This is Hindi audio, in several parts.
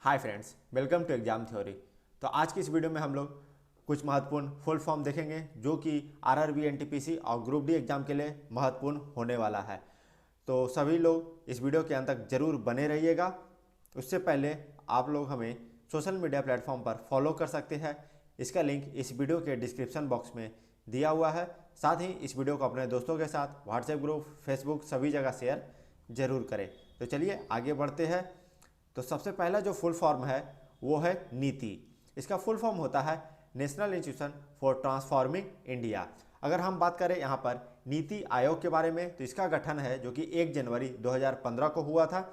Hi friends, welcome to exam theory. तो आज की इस वीडियो में हम लोग कुछ महत्वपूर्ण फुल फॉर्म देखेंगे जो कि आरआरबी, एनटीपीसी और ग्रुप डी एग्जाम के लिए महत्वपूर्ण होने वाला है। तो सभी लोग इस वीडियो के अंत तक जरूर बने रहिएगा। उससे पहले आप लोग हमें सोशल मीडिया प्लेटफॉर्म पर फॉलो कर सकते हैं। इसका लिंक इस वीडियो के डिस्क्रिप्शन बॉक्स में दिया हुआ है। साथ ही इस वीडियो को अपने दोस्तों के साथ व्हाट्सएप ग्रुप, फेसबुक सभी जगह शेयर जरूर करें। तो चलिए आगे बढ़ते हैं। तो सबसे पहला जो फुल फॉर्म है वो है नीति। इसका फुल फॉर्म होता है national institution for transforming India. अगर हम बात करें यहाँ पर नीति आयोग के बारे में तो इसका गठन है जो कि 1 जनवरी 2015 को हुआ था।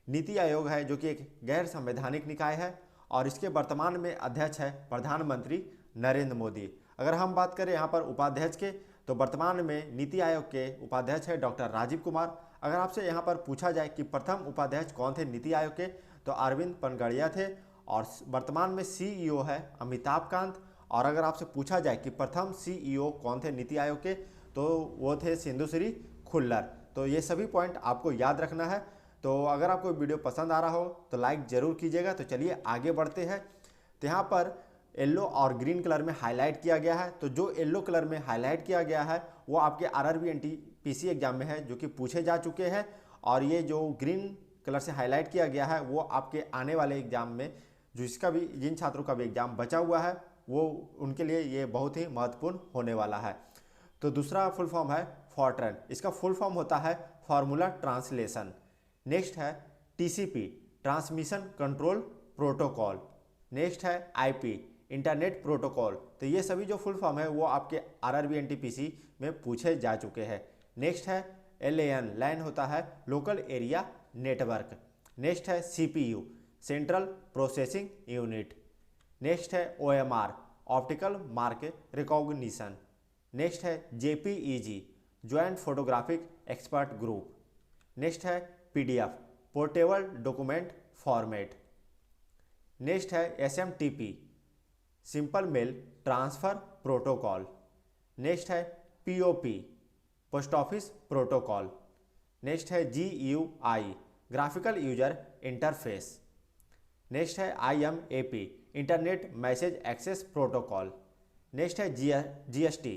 नीति आयोग है जो कि एक गैर संवैधानिक निकाय है और इसके वर्तमान में अध्यक्ष है प्रधानमंत्री नरेंद्र मोदी। अगर हम बात करें यहाँ पर उपाध्यक्ष के तो वर्तमान में नीति आयोग के उपाध्यक्ष है डॉक्टर राजीव कुमार। अगर आपसे यहाँ पर पूछा जाए कि प्रथम उपाध्यक्ष कौन थे नीति आयोग के तो अरविंद पनगड़िया थे और वर्तमान में सीईओ है अमिताभ कांत। और अगर आपसे पूछा जाए कि प्रथम सीईओ कौन थे नीति आयोग के तो वो थे सिंधुश्री खुल्लर। तो ये सभी पॉइंट आपको याद रखना है। तो अगर आपको वीडियो पसंद आ रहा हो तो लाइक ज़रूर कीजिएगा। तो चलिए आगे बढ़ते हैं। तो यहाँ पर येलो और ग्रीन कलर में हाईलाइट किया गया है। तो जो येलो कलर में हाईलाइट किया गया है वो आपके आरआरबी एनटीपीसी एग्जाम में है जो कि पूछे जा चुके हैं। और ये जो ग्रीन कलर से हाईलाइट किया गया है वो आपके आने वाले एग्जाम में जिन छात्रों का भी एग्जाम बचा हुआ है वो उनके लिए ये बहुत ही महत्वपूर्ण होने वाला है। तो दूसरा फुल फॉर्म है फॉर्ट्रन। इसका फुल फॉर्म होता है फार्मूला ट्रांसलेशन। नेक्स्ट है TCP, transmission control protocol. Next है आईपी, इंटरनेट प्रोटोकॉल। तो ये सभी जो फुल फॉर्म है वो आपके आरआरबी एनटीपीसी में पूछे जा चुके हैं। नेक्स्ट है एलएएन, लैन होता है लोकल एरिया नेटवर्क। नेक्स्ट है CPU, central processing unit. Next है OMR, optical mark recognition. Next है JPEG, joint photographic expert group. Next है PDF, portable document format. Next है SMTP, simple mail transfer protocol. Next है POP, post office protocol. Next है GUI, graphical user interface. Next है IMAP, internet message access protocol. Next है GST,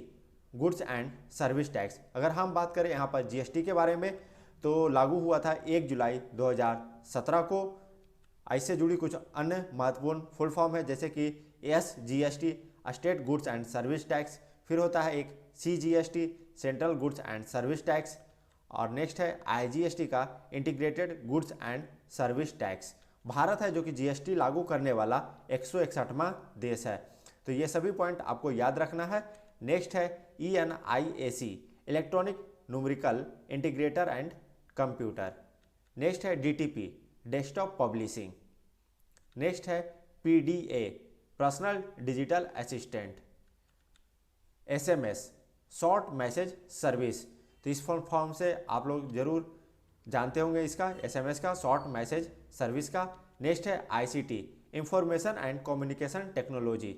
goods and service tax. अगर हम बात करें यहाँ पर जीएसटी के बारे में तो लागू हुआ था 1 जुलाई 2017 को। इससे जुड़ी कुछ अन्य महत्वपूर्ण फुल फॉर्म है जैसे कि SGST, state goods and service tax. फिर होता है एक CGST, central goods and service tax. और नेक्स्ट है आईजीएसटी का integrated goods and service tax. Bharat है जो कि जीएसटी लागू करने वाला 161वां देश है। तो ये सभी पॉइंट आपको याद रखना है। नेक्स्ट है ENIAC, electronic numerical integrator and computer. Next है डीटीपी, डेस्कटॉप पब्लिशिंग। नेक्स्ट है PDA, personal digital assistant. SMS, short message service. तो इस फुल फॉर्म से आप लोग जरूर जानते होंगे इसका, एसएमएस का, शॉर्ट मैसेज सर्विस का। नेक्स्ट है ICT, information and communication technology.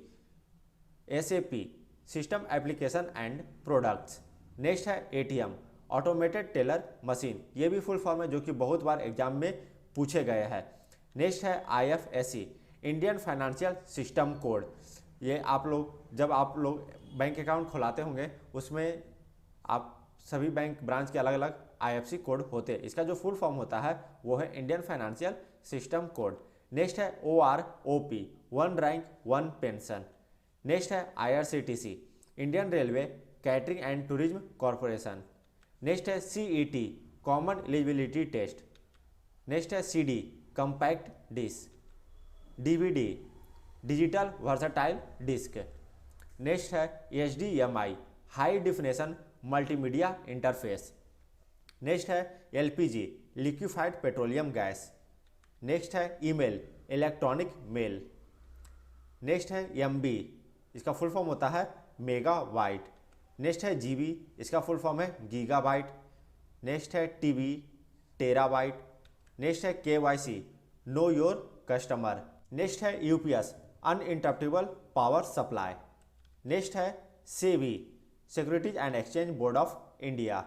SAP, system application and products. Next है एटीएम, ऑटोमेटेड टेलर मशीन। ये भी फुल फॉर्म है जो कि बहुत बार एग्जाम में पूछे गए हैं। नेक्स्ट है IFSC, Indian financial system code. ये जब आप लोग बैंक अकाउंट खुलाते होंगे उसमें आप सभी बैंक ब्रांच के अलग अलग आईएफएससी कोड होते हैं। इसका जो फुल फॉर्म होता है वो है Indian financial system code. Next है OROP, one rank one pension. Next है IRCTC, Indian railway catering and tourism corporation. Next है CET, common eligibility test. Next है CD, compact disc. DVD, digital versatile disc. Next है HDMI, high definition multimedia interface. Next है LPG, liquefied petroleum gas. Next है ईमेल, इलेक्ट्रॉनिक मेल। नेक्स्ट है एमबी, इसका फुल फॉर्म होता है मेगाबाइट। नेक्स्ट है जीबी, इसका फुल फॉर्म है गीगाबाइट। नेक्स्ट है टीबी, टेराबाइट। नेक्स्ट है KYC, know your customer. Next है UPS, uninterruptible power supply. Next है SEBI, securities and exchange board of India.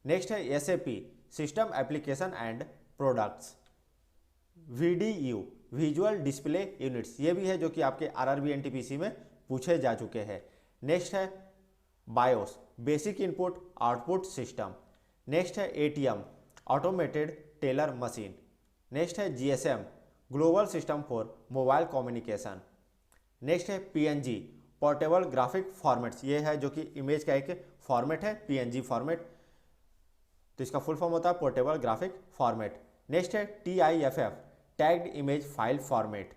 Next है SAP, system application and products. VDU, visual display units, ये भी है जो कि आपके आरआरबी एनटीपीसी में पूछे जा चुके हैं। नेक्स्ट है BIOS, basic input output system. Next है ATM, automated teller machine. Next है GSM, global system for mobile communication. Next है पीएनजी, पोर्टेबल ग्राफिक फॉर्मेट्स, ये है जो कि इमेज का एक फॉर्मेट है पीएनजी फॉर्मेट, तो इसका फुल फॉर्म होता है पोर्टेबल ग्राफिक फॉर्मेट। नेक्स्ट है TIFF, tagged image file format.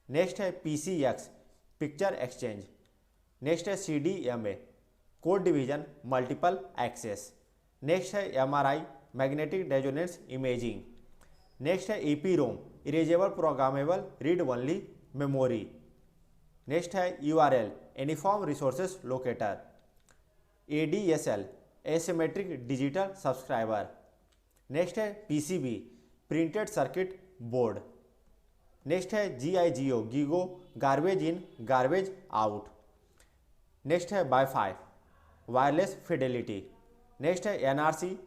Next है पीसीएक्स, पिक्चर एक्सचेंज। नेक्स्ट है CDMA, code division multiple access. Next है MRI, magnetic resonance imaging. Next है EPROM, erasable programmable read only memory. Next है URL, uniform resources locator. ADSL, asymmetric digital subscriber. Next है PCB, printed circuit board. Next है GIGO, GIGO, garbage in garbage out. Next है वाईफाई, वायरलेस फिडेलिटी। नेक्स्ट है NRC,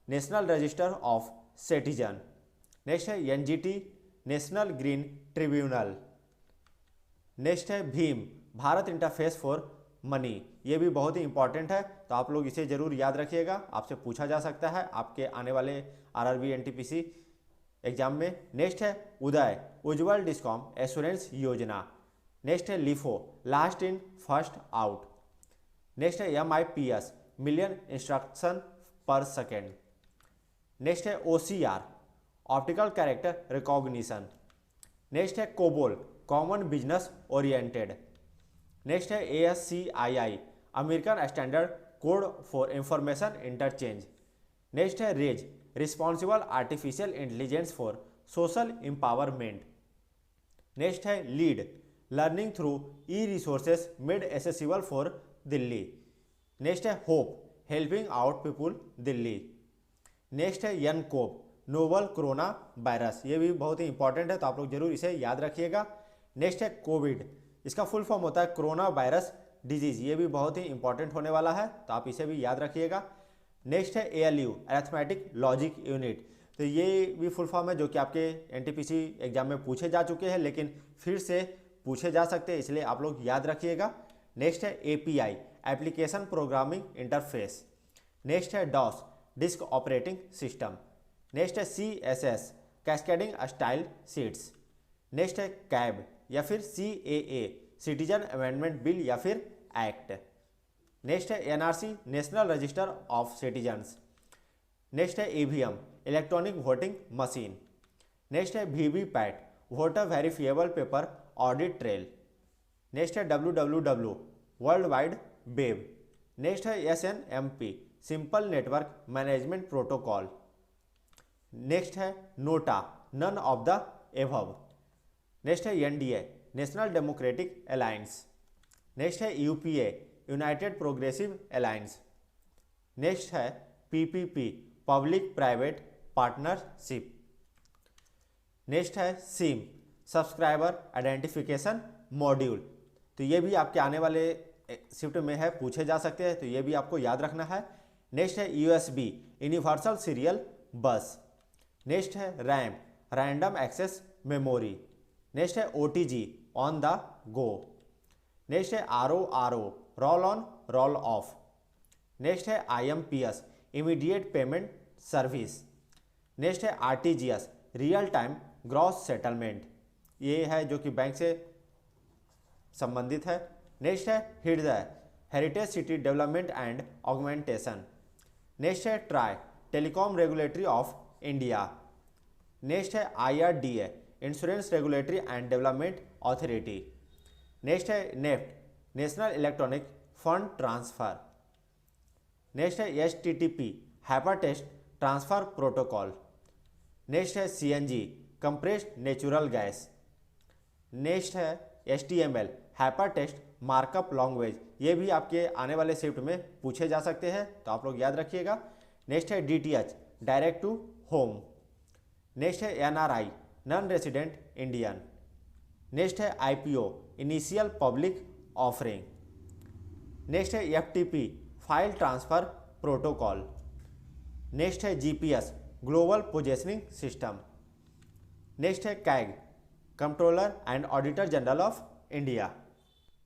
national register of citizen. Next है NGT, national green tribunal. Next है भीम, भारत इंटरफेस फॉर मनी, ये भी बहुत ही इंपॉर्टेंट है, तो आप लोग इसे जरूर याद रखिएगा, आपसे पूछा जा सकता है आपके आने वाले आरआरबी एनटीपीसी एग्जाम में। नेक्स्ट है उदय, उज्ज्वल डिस्कॉम एश्योरेंस योजना। नेक्स्ट है LIFO, last in first out. Next है MIPS, million instruction per second. Next है OCR, optical character recognition. Next है COBOL, common business oriented. Next है ASCII, American standard code for information interchange. Next है RAISE, responsible artificial intelligence for social empowerment. Next है LEAD, learning through e resources made accessible for Delhi. Next है hope, helping out people Delhi. Next है एनकोव, नोवल कोरोना वायरस, ये भी बहुत ही इंपॉर्टेंट है, तो आप लोग जरूर इसे याद रखिएगा। नेक्स्ट है कोविड, इसका फुल फॉर्म होता है कोरोना वायरस डिजीज, ये भी बहुत ही इंपॉर्टेंट होने वाला है, तो आप इसे भी याद रखिएगा। नेक्स्ट है ALU, अरिथमेटिक लॉजिक यूनिट, तो ये भी फुल फॉर्म है जो कि आपके एनटीपीसी एग्जाम में पूछे जा चुके हैं, लेकिन फिर से पूछे जा सकते हैं, इसलिए आप लोग याद रखिएगा। नेक्स्ट है API, application programming interface. Next है DOS, disk operating system. Next है CSS, cascading style sheets. Next है कैब या फिर CAA, सिटीजन अमेंडमेंट बिल या फिर एक्ट। नेक्स्ट है NRC, national register of citizens. Next है EVM, electronic voting machine. Next है VVPAT, voter verifiable paper audit trail. Next है WWW, world wide web. Next है SNMP, simple network management protocol. Next है NOTA, none of the above. Next है NDA, national democratic alliance. Next है UPA, United progressive alliance. Next है PPP, public private partnership. Next है SIM, सब्सक्राइबर आइडेंटिफिकेशन मॉड्यूल, तो ये भी आपके आने वाले शिफ्ट में है, पूछे जा सकते हैं, तो ये भी आपको याद रखना है। नेक्स्ट है USB, universal serial bus. Next है RAM, random access memory. Next है OTG, on the go. Next है RORO, roll on roll off. Next है IMPS, immediate payment service. Next है RTGS, real time gross settlement, ये है जो कि बैंक से संबंधित है। नेक्स्ट है HRIDAY, heritage city development and augmentation. Next है TRAI, telecom regulatory of India. Next है IRDA, insurance regulatory and development authority. Next है NEFT, national electronic fund transfer. Next है HTTP, hypertext transfer protocol. Next है CNG, compressed natural gas. Next है HTML, हाइपरटेक्स्ट मार्कअप लैंग्वेज, ये भी आपके आने वाले शिफ्ट में पूछे जा सकते हैं, तो आप लोग याद रखिएगा। नेक्स्ट है DTH, direct to home. Next है NRI, non resident Indian. Next है IPO, initial public offering. Next है FTP, file transfer protocol. Next है GPS, global positioning system. Next है CAG, controller and auditor general of India.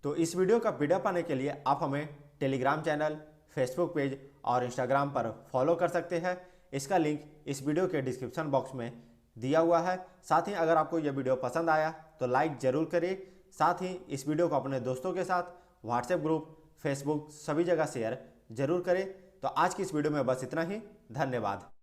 तो इस वीडियो का पीडीएफ पाने के लिए आप हमें टेलीग्राम चैनल, फेसबुक पेज और इंस्टाग्राम पर फॉलो कर सकते हैं। इसका लिंक इस वीडियो के डिस्क्रिप्शन बॉक्स में दिया हुआ है। साथ ही अगर आपको यह वीडियो पसंद आया तो लाइक ज़रूर करिए। साथ ही इस वीडियो को अपने दोस्तों के साथ व्हाट्सएप ग्रुप, फेसबुक सभी जगह शेयर जरूर करें। तो आज की इस वीडियो में बस इतना ही। धन्यवाद।